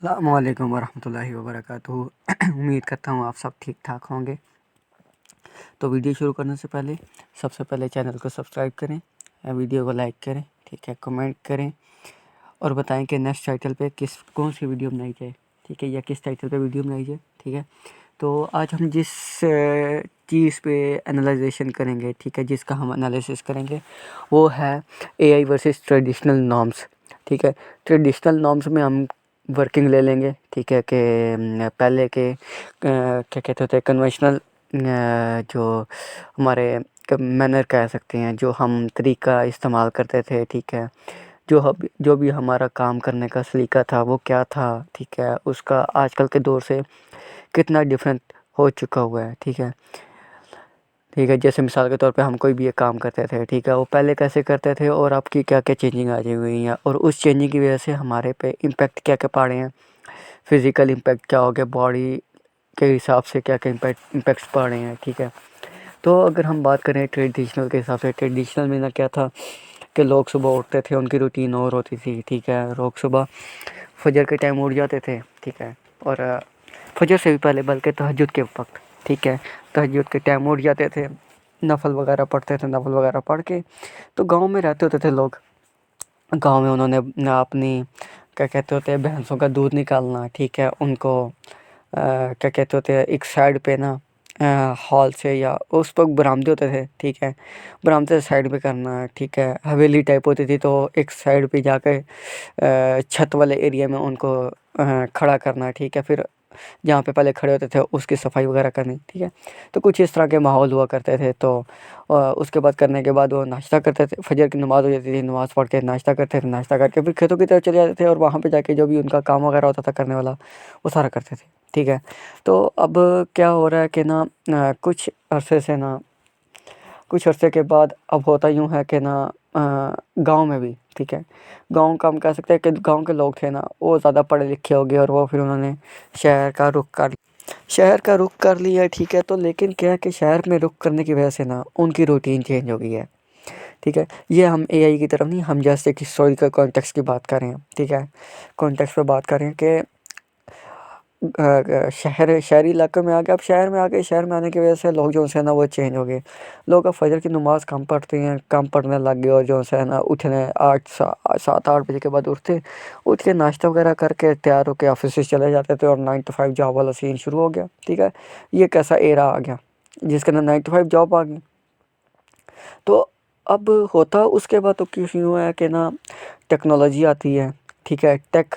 अस्सलामुअलैकुम वरहमतुल्लाहि वबरकातुहू। उम्मीद करता हूँ आप सब ठीक ठाक होंगे। तो वीडियो शुरू करने से पहले सबसे पहले चैनल को सब्सक्राइब करें, वीडियो को लाइक करें, ठीक है, कमेंट करें और बताएं कि नेक्स्ट टाइटल पे कौन सी वीडियो बनाई जाए, ठीक है, या किस टाइटल पे वीडियो बनाई जाए, ठीक है। तो आज हम जिस चीज़ पे एनालाइजेशन करेंगे, ठीक है, जिसका हम एनालिसिस करेंगे वो है एआई वर्सेस ट्रेडिशनल नॉर्म्स, ठीक है। ट्रेडिशनल नॉर्म्स में हम वर्किंग ले लेंगे, ठीक है, कि पहले के क्या कहते होते कन्वेंशनल जो हमारे मैनर कह सकते हैं, जो हम तरीका इस्तेमाल करते थे, ठीक है, जो भी हमारा काम करने का सलीका था वो क्या था, ठीक है, उसका आजकल के दौर से कितना डिफरेंट हो चुका हुआ है, ठीक है। ठीक है, जैसे मिसाल के तौर पे हम कोई भी एक काम करते थे, ठीक है, वो पहले कैसे करते थे और अब की क्या क्या चेंजिंग आ हुई हैं, और उस चेंजिंग की वजह से हमारे पे इम्पेक्ट क्या क्या पड़े हैं, फिज़िकल इम्पैक्ट क्या हो गया, बॉडी के हिसाब से क्या क्या इम्पैक्ट्स पड़ रहे हैं, ठीक है। तो अगर हम बात करें ट्रेडिशनल के हिसाब से, ट्रेडिशनल में ना क्या था कि लोग सुबह उठते थे, उनकी रूटीन और होती थी, ठीक है, लोग सुबह फजर के टाइम उठ जाते थे, ठीक है, और फजर से भी पहले बल्कि तहज्जुद के वक्त, ठीक है, तहज्जुद के टाइम उठ जाते थे, नफल वगैरह पढ़ते थे, नफल वगैरह पढ़ के तो गांव में रहते होते थे लोग। गांव में उन्होंने अपनी क्या कहते होते हैं भैंसों का दूध निकालना, ठीक है, उनको क्या कहते होते हैं एक साइड पे ना हॉल से या उस वक्त बरामदे होते थे, ठीक है, बरामदे से साइड पे करना, ठीक है, हवेली टाइप होती थी तो एक साइड पे जाकर छत वाले एरिया में उनको खड़ा करना, ठीक है, फिर जहाँ पे पहले खड़े होते थे उसकी सफाई वगैरह करनी, ठीक है। तो कुछ इस तरह के माहौल हुआ करते थे। तो उसके बाद करने के बाद वो नाश्ता करते थे, फजर की नमाज़ हो जाती थी, नमाज़ पढ़ के नाश्ता करते थे, नाश्ता करके फिर खेतों की तरफ चले जाते थे और वहाँ पे जाके जो भी उनका काम वगैरह होता था करने वाला वो सारा करते थे, ठीक है। तो अब क्या हो रहा है कि ना कुछ अरसे से ना कुछ अरसे के बाद अब होता यूँ है कि ना गाँव में भी, ठीक है, गाँव का हम कह सकते हैं कि गाँव के लोग थे ना वो ज़्यादा पढ़े लिखे हो गए और वो फिर उन्होंने शहर का रुख कर शहर का रुख कर लिया, ठीक है। तो लेकिन क्या है कि शहर में रुख करने की वजह से ना उनकी रूटीन चेंज हो गई है, ठीक है। ये हम एआई की तरफ नहीं, हम जैसे कि हिस्टोरिकल कॉन्टेक्स्ट की बात कर रहे हैं, ठीक है, कॉन्टेक्स्ट पे बात कर रहे हैं कि शहरी इलाके में आ गए। अब शहर में आ गए, शहर में आने की वजह से लोग जो है ना वो चेंज हो गए। लोग अब फजर की नमाज़ कम पढ़ते हैं, कम पढ़ने लग गए और जो है ना उठने 7-8 बजे के बाद उठते, उठ के नाश्ता वगैरह करके तैयार होकर ऑफिस से चले जाते थे और 9 to 5 जॉब वाला सीन शुरू हो गया, ठीक है। ये कैसा एरा आ गया जिसके अंदर 9 to 5 जॉब आ गई। तो अब होता उसके बाद तो क्यों हुआ है कि ना टेक्नोलॉजी आती है, ठीक है, टेक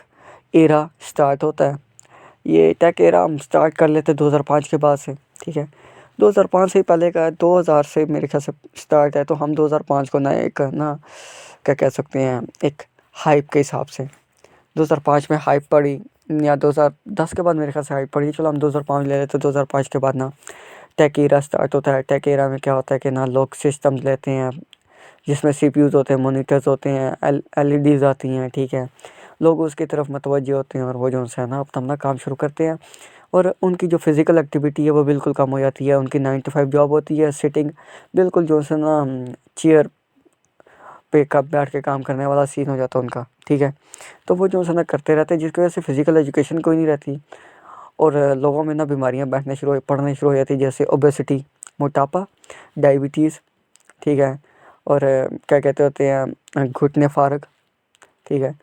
एरा स्टार्ट होता है। ये टेक एरा हम स्टार्ट कर लेते 2005 के बाद से, ठीक है। 2005 से ही पहले का है, 2000 से मेरे ख्याल से स्टार्ट है, तो हम 2005 को ना एक ना क्या कह सकते हैं एक हाइप के हिसाब से 2005 में हाइप पड़ी, या 2010 के बाद मेरे ख्याल से हाइप पड़ी, चलो हम 2005 ले लेते। 2005 के बाद ना टेक एरा स्टार्ट होता है। टेक एरा में क्या होता है कि ना लोग सिस्टम्स लेते हैं जिसमें सीपीयूज़ होते हैं, मॉनिटर्स होते हैं, एलईडीज़ आती हैं, ठीक है। लोग उसकी तरफ मुतवज्जो होते हैं और वो जो है ना अपना काम शुरू करते हैं और उनकी जो फिज़िकल एक्टिविटी है वो बिल्कुल कम हो जाती है। उनकी 9 to 5 जॉब होती है, सिटिंग बिल्कुल जो है ना चेयर पे कब बैठ के काम करने वाला सीन हो जाता है उनका, ठीक है। तो वो जो है ना करते रहते हैं जिसकी वजह से फिज़िकल एजुकेशन कोई नहीं रहती और लोगों में ना बीमारियाँ पड़नी शुरू हो जाती है, जैसे ओबेसिटी, मोटापा, डायबिटीज़, ठीक है, और क्या कहते होते हैं घुटने फारग, ठीक है,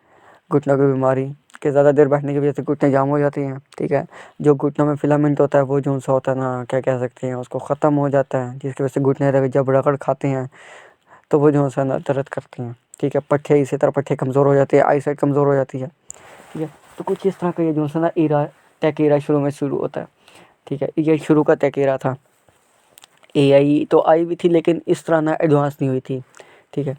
घुटनों की बीमारी के ज़्यादा देर बैठने की वजह से घुटने जाम हो जाती हैं, ठीक है। जो घुटनों में फिलामेंट होता है वो जो सा होता है ना क्या कह सकते हैं उसको ख़त्म हो जाता है, जिसकी वजह से घुटने जब रगड़ खाते हैं तो वो जो है ना दर्द करती हैं, ठीक है। पट्टे इसी तरह पट्टे कमज़ोर हो जाते हैं, आई साइड कमज़ोर हो जाती है, ठीक है। तो कुछ इस तरह का ये जो है ना एरा टेक एरा शुरू होता है, ठीक है। ये शुरू का टेक एरा था। एआई तो आई भी थी लेकिन इस तरह ना एडवांस नहीं हुई थी, ठीक है।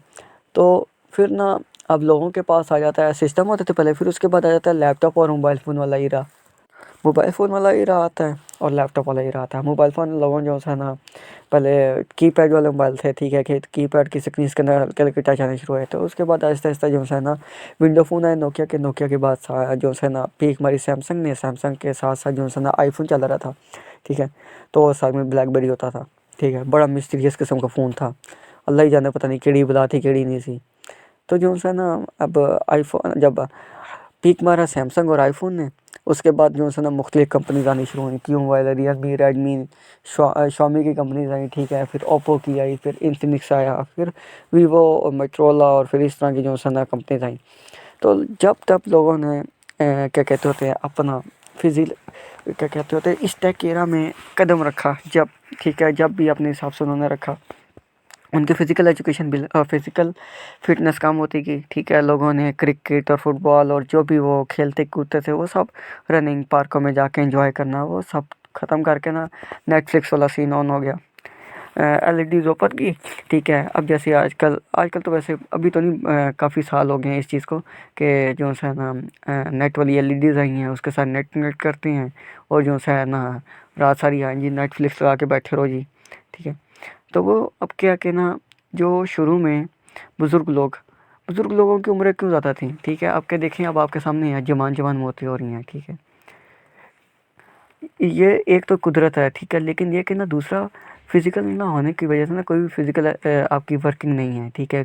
तो फिर ना अब लोगों के पास आ जाता है, सिस्टम होते थे पहले, फिर उसके बाद आ जाता है लैपटॉप और मोबाइल फ़ोन वाला एरा। मोबाइल फ़ोन वाला एरा आता है और लैपटॉप वाला एरा आता है। मोबाइल फ़ोन लोगों जो है ना पहले कीपैड वाले मोबाइल थे, ठीक है, कि कीपैड की स्क्रीन के अंदर हल्के हल्के टच आने शुरू हुए। तो उसके बाद आहिस्ता आहिस्ता जो है ना विंडो फ़ोन आए, नोकिया के बाद जो है ना पीक मारी सैमसंग ने, सैमसंग के साथ साथ जो है ना आईफोन चल रहा था, ठीक है। तो उस साथ में ब्लैकबेरी होता था, ठीक है, बड़ा मिस्टीरियस किस्म का फ़ोन था, अल्लाह ही जाने पता नहीं केड़ी बला थी केड़ी नहीं थी। तो जो है ना अब आईफोन जब पीक मारा सैमसंग और आईफोन ने। उसके बाद जो है ना मुख्तलिफ कंपनीज आनी शुरू हुई, Q mobile, Realme, Redmi, Xiaomi की कंपनीज आई, ठीक है। फिर ओप्पो की आई, फिर इन्फिनिक्स आया, फिर वीवो और मोटोरोला और फिर इस तरह की जो है ना कंपनीज आई। तो जब तब लोगों ने क्या कहते होते हैं अपना फिजिल क्या कहते होते हैं इस टेक एरा में कदम रखा, जब ठीक है, जब भी अपने हिसाब से उन्होंने रखा, उनकी फ़िज़िकल एजुकेशन भी फ़िज़िकल फ़िटनेस कम होती गई, ठीक है। लोगों ने क्रिकेट और फुटबॉल और जो भी वो खेलते कूदते थे वो सब, रनिंग, पार्कों में जाके एंजॉय करना, वो सब ख़त्म करके ना नेटफ्लिक्स वाला सीन ऑन हो गया। एलईडीज़ ओपन की, ठीक है। अब जैसे आजकल आजकल तो वैसे अभी तो नहीं, काफ़ी साल हो गए हैं इस चीज़ को कि जो है ना नेट वाली एलईडीज़ आई हैं, उसके साथ नेट कनेक्ट करते हैं और जो है ना रात सारी हाँ जी नेटफ्लिक्स लगा के बैठे रहो जी, ठीक है। तो वो अब क्या कि ना जो शुरू में बुज़ुर्ग लोगों की उम्रें क्यों ज़्यादा थी, ठीक है। अब क्या देखें, अब आपके सामने है जवान जवान मौतें हो रही हैं, ठीक है। ये एक तो कुदरत है, ठीक है, लेकिन ये कि ना दूसरा फिज़िकल ना होने की वजह से ना कोई भी फिज़िकल आपकी वर्किंग नहीं है, ठीक है।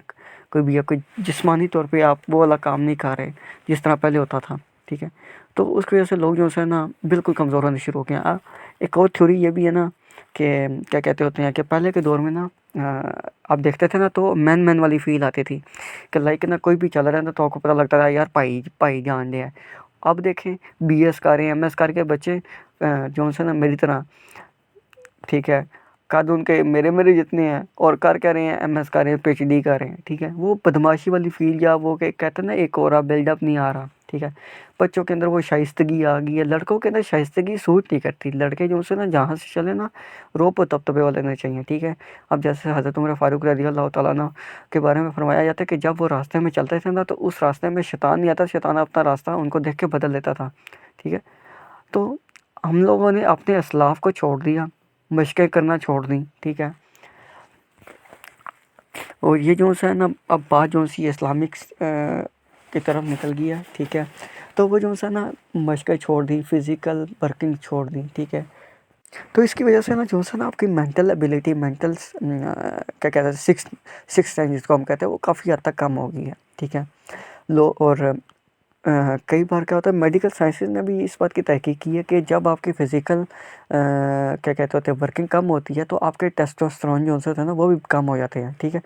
कोई भी आपको जिस्मानी तौर पे आप वो वाला काम नहीं कर रहे जिस तरह पहले होता था, ठीक है। तो उसकी वजह से लोग जो है ना बिल्कुल कमज़ोर होने शुरू हो गए हैं। एक और थ्योरी ये भी है ना कि क्या कहते होते हैं कि पहले के दौर में ना आप देखते थे ना तो मैन वाली फील आती थी कि लाइक ना कोई भी चल रहा है ना तो आपको पता लगता था यार भाई भाई जान दे है। अब देखें बीएस कर रहे हैं, एमएस करके बच्चे जो है ना मेरी तरह, ठीक है, कद उनके मेरे मेरे जितने हैं और कर क्या रहे हैं, एमएस कर रहे हैं, पीएचडी कर रहे हैं, ठीक है। वो बदमाशी वाली फील या वो कहते हैं ना एक और बिल्डअप नहीं आ रहा, ठीक है। बच्चों के अंदर वो शाइस्तगी आ गई है, लड़कों के अंदर शाइस्तगी सूट नहीं करती। लड़के जो है ना जहाँ से चले ना रोप तबतबे वाले लेने चाहिए, ठीक है। अब जैसे हज़रत उमर फारूक रज़ी अल्लाह तआला अन्हु के बारे में फरमाया जाता है कि जब वो रास्ते में चलते थे ना तो उस रास्ते में शैतान नहीं आता, शैतान अपना रास्ता उनको देख के बदल लेता था, ठीक है। तो हम लोगों ने अपने असलाफ को छोड़ दिया, मशक़ें करना छोड़ दी, ठीक है। और ये जो है ना अब बात जो सी इस्लामिक की तरफ निकल गई है, ठीक है। तो वो जो है ना मशक़ें छोड़ दी, फ़िज़िकल वर्किंग छोड़ दी, ठीक है। तो इसकी वजह से ना जो है ना आपकी मेंटल एबिलिटी, क्या कहते हैं सिक्स सेंस जिसको हम कहते हैं, वो काफ़ी हद तक कम हो गई है, ठीक है। लो और कई बार क्या होता है मेडिकल साइंसेज ने भी इस बात की तहकीक की है कि जब आपकी फ़िज़िकल क्या कहते होते हैं वर्किंग कम होती है तो आपके टेस्टोस्टेरोन जो होते हैं ना वो भी कम हो जाते हैं, ठीक है।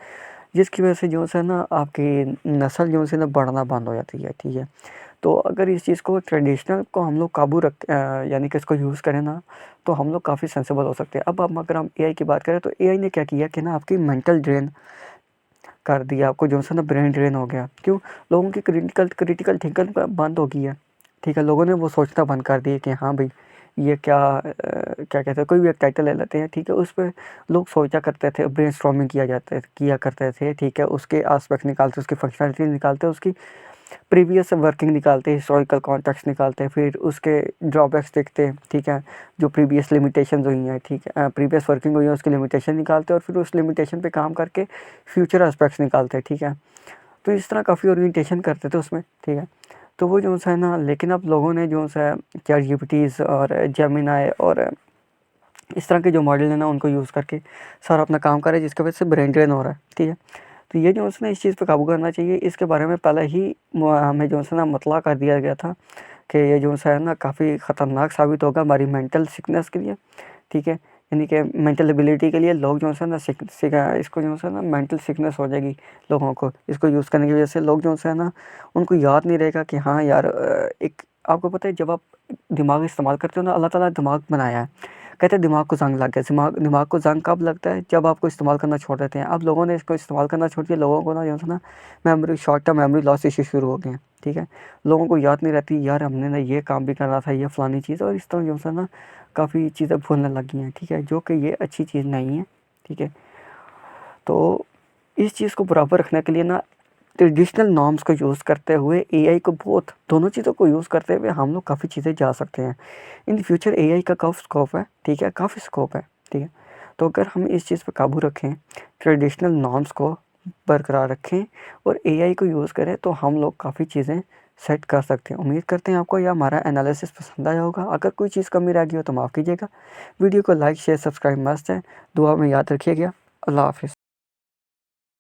जिसकी वजह से जो है ना आपकी नस्ल जो है ना बढ़ना बंद हो जाती है, ठीक है। तो अगर इस चीज़ को ट्रेडिशनल को हम लोग यानी कि इसको यूज़ करें ना तो हम लोग काफ़ी सेंसिबल हो सकते हैं। अब हम अगर हम एआई की बात करें तो एआई ने क्या किया कि ना आपकी मेंटल ड्रेन कर दिया, आपको जो है ना ब्रेन ड्रेन हो गया। क्यों? लोगों की क्रिटिकल थिंकिंग बंद हो गई है, ठीक है। लोगों ने वो सोचना बंद कर दिया कि हाँ भाई ये क्या कहते हैं, कोई भी एक टाइटल ले लेते हैं, ठीक है। उस पे लोग सोचा करते थे, ब्रेनस्टॉर्मिंग किया करते थे, ठीक है। उसके एस्पेक्ट निकालते, उसकी फंक्शनैलिटी निकालते, उसकी प्रीवियस वर्किंग निकालते, हिस्टोरिकल कॉन्टेक्स्ट निकालते, फिर उसके ड्रॉबैक्स देखते, ठीक है। जो प्रीवियस लिमिटेशंस हुई हैं, ठीक है, प्रीवियस वर्किंग हुई है उसकी लिमिटेशन निकालते और फिर उस लिमिटेशन पे काम करके फ्यूचर एस्पेक्ट्स निकालते, ठीक है। तो इस तरह काफ़ी ओरिएंटेशन करते थे उसमें, ठीक है। तो वो जो है ना लेकिन अब लोगों ने जो है चैटजीपीटीज़ और जेमिनी और इस तरह के जो मॉडल है ना उनको यूज़ करके सारा अपना काम कर रहे हैं, जिसकी वजह से ब्रेन ड्रेन हो रहा है, ठीक है। तो ये जो है ना इस चीज़ पे काबू करना चाहिए। इसके बारे में पहले ही हमें जो है ना मतला कर दिया गया था कि ये जो है ना काफ़ी ख़तरनाक साबित होगा हमारी मेंटल सिकनेस के लिए, ठीक है। यानी कि मेंटल एबिलिटी के लिए लोग जो है ना इसको जो है ना मेंटल सिकनेस हो जाएगी लोगों को। इसको यूज़ करने की वजह से लोग जो है ना उनको याद नहीं रहेगा कि हाँ यार एक आपको पता है जब आप दिमाग इस्तेमाल करते हो ना, अल्लाह ताला ने दिमाग बनाया है, कहते हैं दिमाग को ज़ंग लग गया। दिमाग को ज़ंग कब लगता है? जब आपको इस्तेमाल करना छोड़ देते हैं। अब लोगों ने इसको इस्तेमाल करना छोड़ दिया, लोगों को ना जो है ना short term memory loss issue शुरू हो गए हैं, ठीक है। लोगों को याद नहीं रहती यार हमने ना ये काम भी करना था, ये फ़लानी चीज़, और इस तरह जो है ना काफ़ी चीज़ें भूलने लगी हैं, ठीक है, जो कि ये अच्छी चीज़ नहीं है, ठीक है। तो इस चीज़ को बराबर रखने के लिए ना ट्रेडिशनल नॉर्म्स को यूज़ करते हुए एआई को दोनों चीज़ों को यूज़ करते हुए हम लोग काफ़ी चीज़ें जा सकते हैं। इन फ्यूचर एआई का काफ़ी स्कोप है, ठीक है, काफ़ी स्कोप है, ठीक है। तो अगर हम इस चीज़ पे काबू रखें, ट्रेडिशनल नॉर्म्स को बरकरार रखें और एआई को यूज़ करें तो हम लोग काफ़ी चीज़ें सेट कर सकते हैं। उम्मीद करते हैं आपको यह हमारा एनालिसिस पसंद आया होगा। अगर कोई चीज़ कमी रह गई हो तो माफ़ कीजिएगा। वीडियो को लाइक शेयर सब्सक्राइब मस्ट है। दुआ में याद रखिएगा। अल्लाह हाफ़िज़।